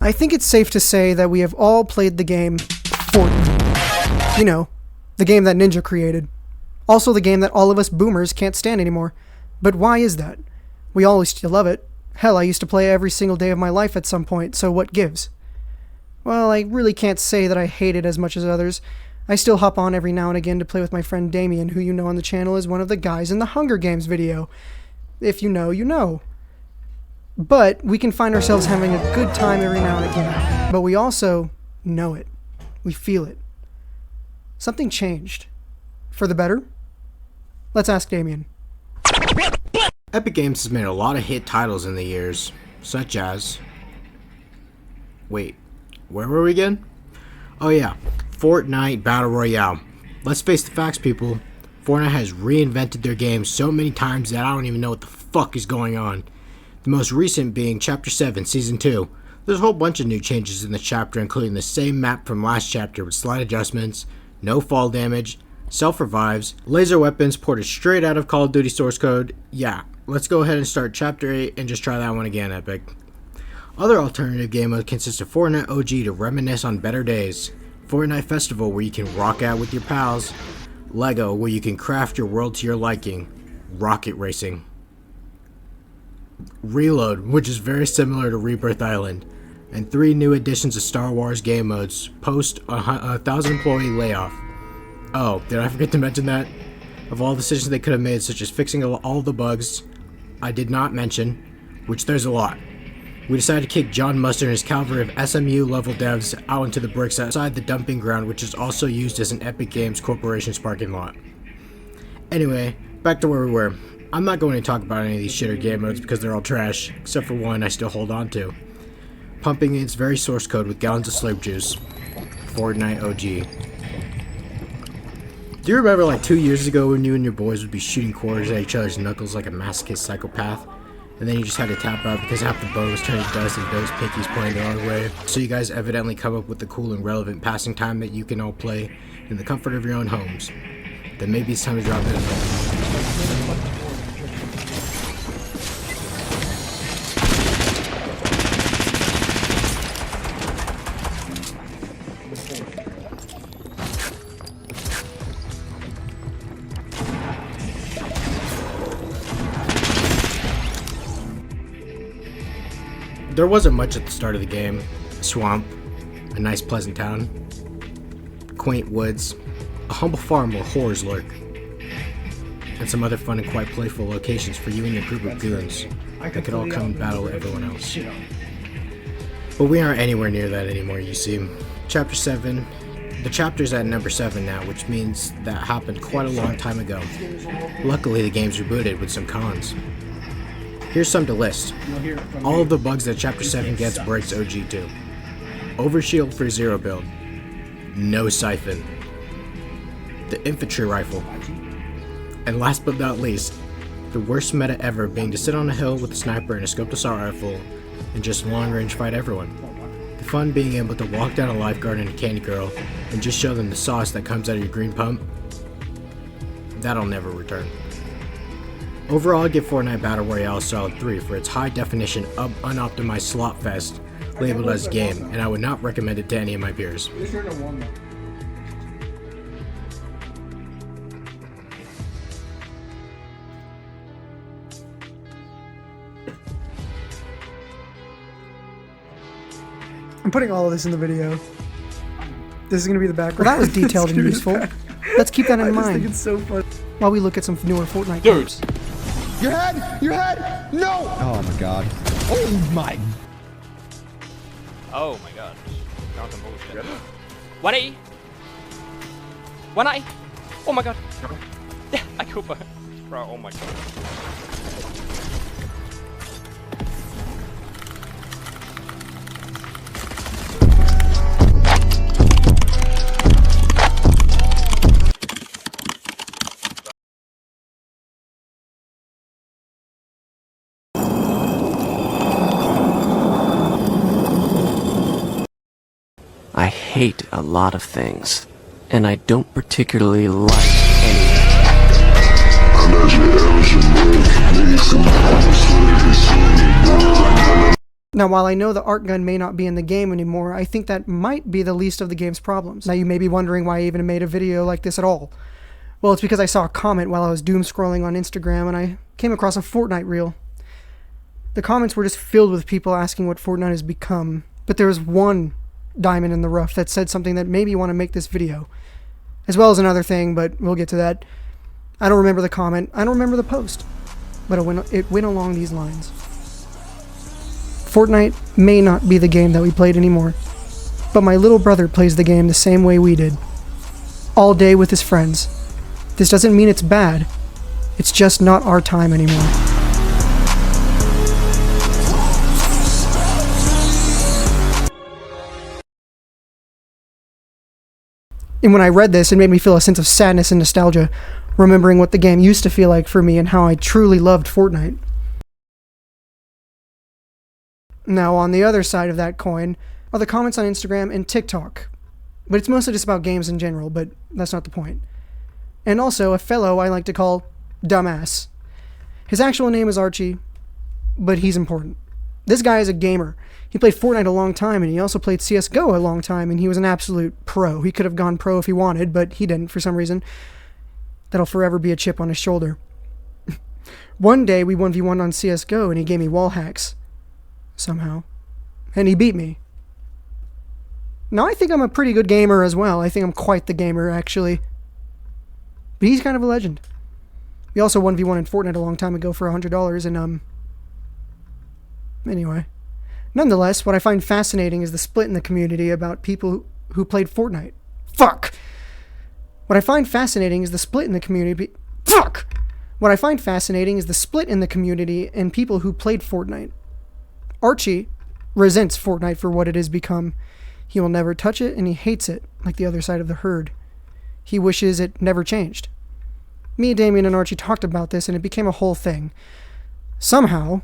I think it's safe to say that we have all played the game Fortnite. You know, the game that Ninja created. Also the game that all of us boomers can't stand anymore. But why is that? We all used to love it. Hell, I used to play every single day of my life at some point, so what gives? Well, I really can't say that I hate it as much as others. I still hop on every now and again to play with my friend Damien, who you know on the channel is one of the guys in the Hunger Games video. If you know, you know. But we can find ourselves having a good time every now and again. But we also know it. We feel it. Something changed. For the better? Let's ask Damien. Epic Games has made a lot of hit titles in the years, such as... Wait, where were we again? Oh yeah, Fortnite Battle Royale. Let's face the facts, people. Fortnite has reinvented their game so many times that I don't even know what the fuck is going on. The most recent being Chapter 7, Season 2. There's a whole bunch of new changes in the chapter, including the same map from last chapter with slight adjustments, no fall damage, self-revives, laser weapons ported straight out of Call of Duty source code. Yeah, let's go ahead and start Chapter 8 and just try that one again, Epic. Other alternative game modes consist of Fortnite OG to reminisce on better days, Fortnite Festival where you can rock out with your pals, Lego where you can craft your world to your liking, Rocket Racing, Reload, which is very similar to Rebirth Island, and 3 new additions of Star Wars game modes, post a 1,000 employee layoff. Oh, did I forget to mention that? Of all the decisions they could have made, such as fixing all the bugs I did not mention, which there's a lot, we decided to kick John Mustard and his cavalry of SMU level devs out into the bricks outside the dumping ground, which is also used as an Epic Games Corporation's parking lot. Anyway, back to where we were. I'm not going to talk about any of these shitter game modes because they're all trash, except for one I still hold on to. Pumping its very source code with gallons of slurp juice. Fortnite OG. Do you remember like 2 years ago when you and your boys would be shooting quarters at each other's knuckles like a masochist psychopath? And then you just had to tap out because half the bow was turning to dust and Bill's pinkies pointing the wrong way. So you guys evidently come up with the cool and relevant passing time that you can all play in the comfort of your own homes. Then maybe it's time to drop it. There wasn't much at the start of the game. A swamp, a nice pleasant town, quaint woods, a humble farm where whores lurk, and some other fun and quite playful locations for you and your group of goons that could all come and battle everyone else. But we aren't anywhere near that anymore, you see. Chapter 7. The chapter's at number 7 now, which means that happened quite a long time ago. Luckily, the game's rebooted with some cons. Here's some to list. All of the bugs that Chapter 7 gets breaks OG 2. Overshield for zero build. No siphon. The infantry rifle. And last but not least, the worst meta ever being to sit on a hill with a sniper and a scoped assault rifle and just long range fight everyone. The fun being able to walk down a lifeguard and a candy girl and just show them the sauce that comes out of your green pump. That'll never return. Overall, I give Fortnite Battle Royale a solid 3 for its high-definition, unoptimized slot fest labeled as game, and I would not recommend it to any of my peers. I'm putting all of this in the video. This is going to be the background. Well, that was detailed and useful. Let's keep that in mind. I just think it's so fun. While we look at some newer Fortnite games. Your head! Your head! No! Oh my god. Oh my. Oh my god. Not some bullshit. 180! 190! Oh my god. Yeah, I go back. Bro, oh my god. I hate a lot of things, and I don't particularly like any. Now, while I know the art gun may not be in the game anymore, I think that might be the least of the game's problems. Now, you may be wondering why I even made a video like this at all. Well, it's because I saw a comment while I was doom scrolling on Instagram and I came across a Fortnite reel. The comments were just filled with people asking what Fortnite has become, but there was one diamond in the rough that said something that made me want to make this video. As well as another thing, but we'll get to that. I don't remember the comment, I don't remember the post, but it went along these lines. Fortnite may not be the game that we played anymore, but my little brother plays the game the same way we did. All day with his friends. This doesn't mean it's bad, it's just not our time anymore. And when I read this, it made me feel a sense of sadness and nostalgia, remembering what the game used to feel like for me and how I truly loved Fortnite. Now, on the other side of that coin are the comments on Instagram and TikTok. But it's mostly just about games in general, but that's not the point. And also a fellow I like to call Dumbass. His actual name is Archie, but he's important. This guy is a gamer. He played Fortnite a long time, and he also played CSGO a long time, and he was an absolute pro. He could have gone pro if he wanted, but he didn't for some reason. That'll forever be a chip on his shoulder. One day, we 1v1 on CSGO, and he gave me wall hacks. Somehow. And he beat me. Now, I think I'm a pretty good gamer as well. I think I'm quite the gamer, actually. But he's kind of a legend. We also 1v1 in Fortnite a long time ago for $100, and, Anyway. Nonetheless, what I find fascinating is the split in the community about people who played Fortnite. Fuck! What I find fascinating is the split in the community... Fuck! What I find fascinating is the split in the community and people who played Fortnite. Archie resents Fortnite for what it has become. He will never touch it, and he hates it, like the other side of the herd. He wishes it never changed. Me, Damien, and Archie talked about this, and it became a whole thing. Somehow,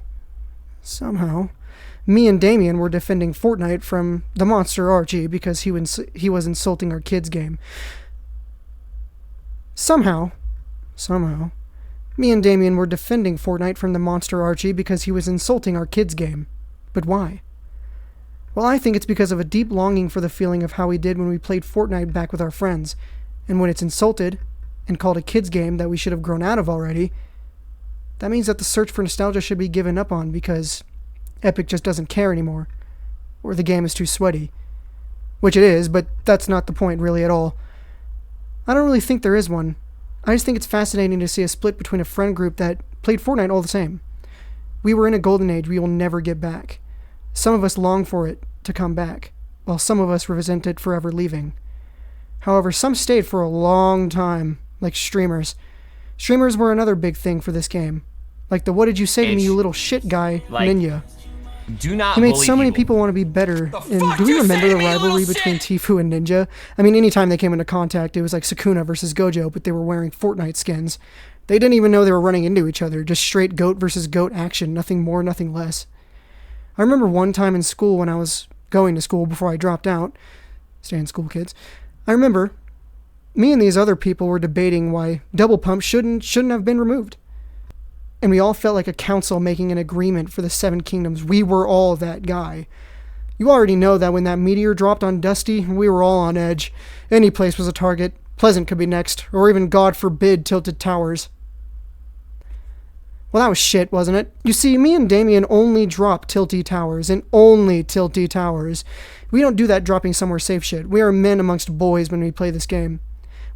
me and Damien were defending Fortnite from the monster Archie because he was insulting our kids' game. Somehow, me and Damien were defending Fortnite from the monster Archie because he was insulting our kids' game. But why? Well, I think it's because of a deep longing for the feeling of how we did when we played Fortnite back with our friends. And when it's insulted and called a kids' game that we should have grown out of already, that means that the search for nostalgia should be given up on because Epic just doesn't care anymore. Or the game is too sweaty. Which it is, but that's not the point really at all. I don't really think there is one. I just think it's fascinating to see a split between a friend group that played Fortnite all the same. We were in a golden age we will never get back. Some of us long for it to come back, while some of us resent it forever leaving. However, some stayed for a long time, like streamers. Streamers were another big thing for this game. Like the "what did you say to me, you little shit" guy, Ninja. Do not He made bully so many people want to be better. And do we remember the rivalry between Tfue and Ninja? I mean, anytime they came into contact, it was like Sukuna versus Gojo, but they were wearing Fortnite skins. They didn't even know they were running into each other. Just straight goat versus goat action. Nothing more, nothing less. I remember one time in school when I was going to school before I dropped out. Stay in school, kids. I remember me and these other people were debating why double pump shouldn't have been removed. And we all felt like a council making an agreement for the Seven Kingdoms. We were all that guy. You already know that when that meteor dropped on Dusty, we were all on edge. Any place was a target. Pleasant could be next, or even, God forbid, Tilted Towers. Well, that was shit, wasn't it? You see, me and Damien only drop Tilty Towers, and only Tilty Towers. We don't do that dropping somewhere safe shit. We are men amongst boys when we play this game.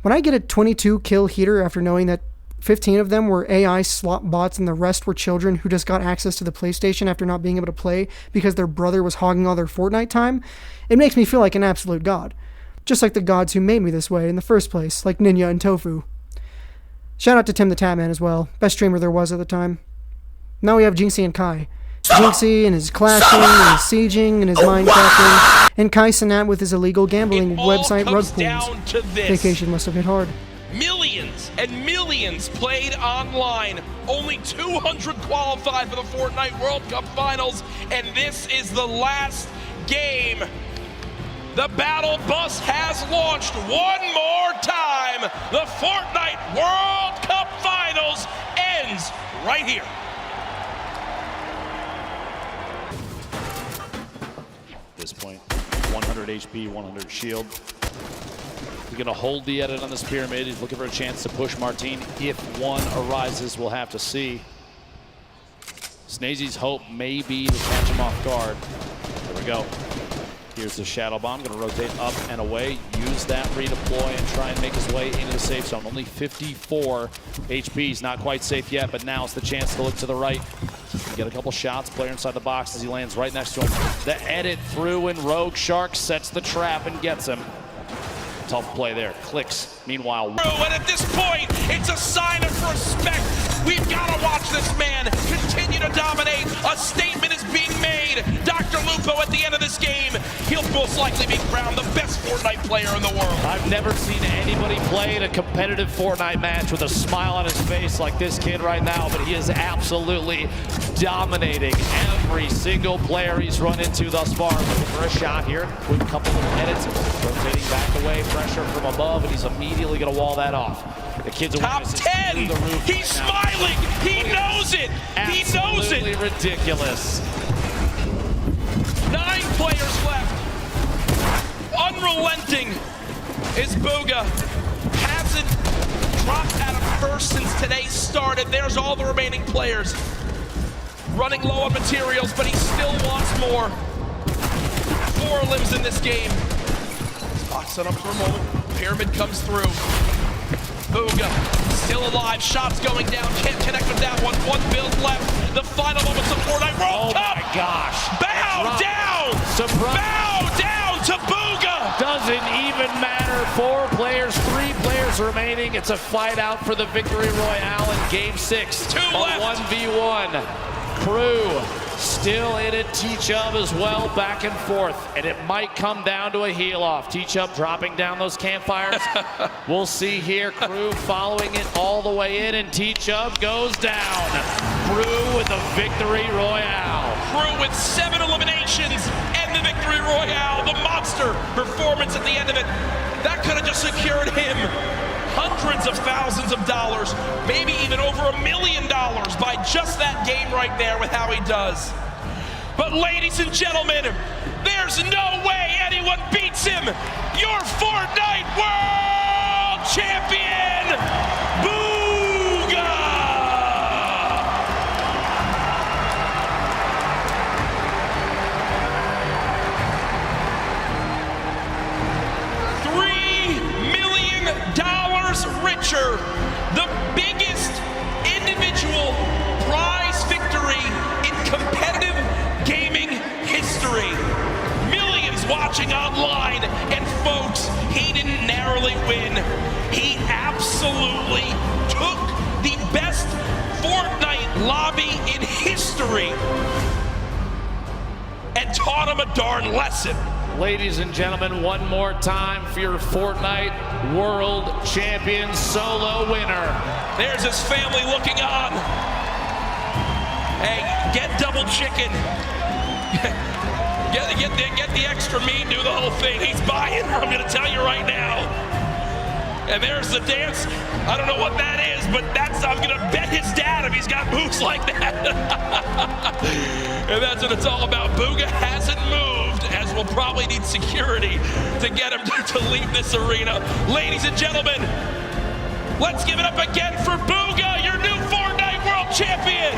When I get a 22 kill heater after knowing that 15 of them were AI slot bots and the rest were children who just got access to the PlayStation after not being able to play because their brother was hogging all their Fortnite time, it makes me feel like an absolute god. Just like the gods who made me this way in the first place, like Ninja and Tofu. Shout out to Tim the Tatman as well, best streamer there was at the time. Now we have Jinxie and Kai. Jinxie and his clashing, and his sieging, and his Minecrafting, and Kai Sanat with his illegal gambling website rug pools. Vacation must have hit hard. Millions and millions played online. Only 200 qualified for the Fortnite World Cup Finals, and this is the last game. The battle bus has launched one more time. The Fortnite World Cup Finals ends right here. this point. 100 HP, 100 shield. He's gonna hold the edit on this pyramid. He's looking for a chance to push Martine. If one arises, we'll have to see. Snazy's hope may be to catch him off guard. There we go. Here's the Shadow Bomb, gonna rotate up and away, use that redeploy and try and make his way into the safe zone. Only 54 HP, he's not quite safe yet, but now it's the chance to look to the right. Get a couple shots, player inside the box as he lands right next to him. The edit through and Rogue Shark sets the trap and gets him. Tough play there, clicks. Meanwhile, and at this point, it's a sign of respect. We've got to watch this man continue to dominate. A statement is being made. Dr. Lupo at the end of this game, he'll most likely be crowned the best Fortnite player in the world. I've never seen anybody play in a competitive Fortnite match with a smile on his face like this kid right now, but he is absolutely dominating every single player he's run into thus far. Looking for a shot here, quick couple of edits, rotating back away, pressure from above, and he's immediately gonna wall that off. The kid's top 10. He's smiling. He knows it. He knows it. Absolutely ridiculous. 9 players left. Unrelenting is Booga. Hasn't dropped out of first since today started. There's all the remaining players. Running low on materials, but he still wants more. 4 limbs in this game. Box it up for a moment. Pyramid comes through. Booga still alive. Shots going down. Can't connect with that one. 1 build left. The final moments of Fortnite World Cup. Oh my gosh. Bow down. Surprise. Bow down to Booga. Doesn't even matter. 4 players, 3 players remaining. It's a fight out for the victory royale in game 6. 2 left. 1v1. Crew still in it. T-Chubb as well, back and forth. And it might come down to a heel off. T-Chubb dropping down those campfires. We'll see here. Crew following it all the way in, and T-Chubb goes down. Crew with the victory royale. Crew with 7 eliminations and the victory royale. The monster performance at the end of it. That could have just secured him hundreds of thousands of dollars, maybe even over $1 million by just that game right there with how he does. But ladies and gentlemen, there's no way anyone beats him. Your Fortnite World Champion, Booga! $3 million richer, the biggest individual prize victory in competitive gaming history. Millions watching online, and folks, he didn't narrowly win. He absolutely took the best Fortnite lobby in history and taught him a darn lesson. Ladies and gentlemen, one more time for your Fortnite World Champion solo winner. There's his family looking on. Hey, get double chicken. Get the extra meat, do the whole thing. He's buying, I'm gonna tell you right now. And there's the dance. I don't know what that is, but I'm gonna bet his dad if he's got moves like that. And that's what it's all about. Booga hasn't moved, as we'll probably need security to get him to leave this arena. Ladies and gentlemen, let's give it up again for Booga, your new Fortnite World Champion.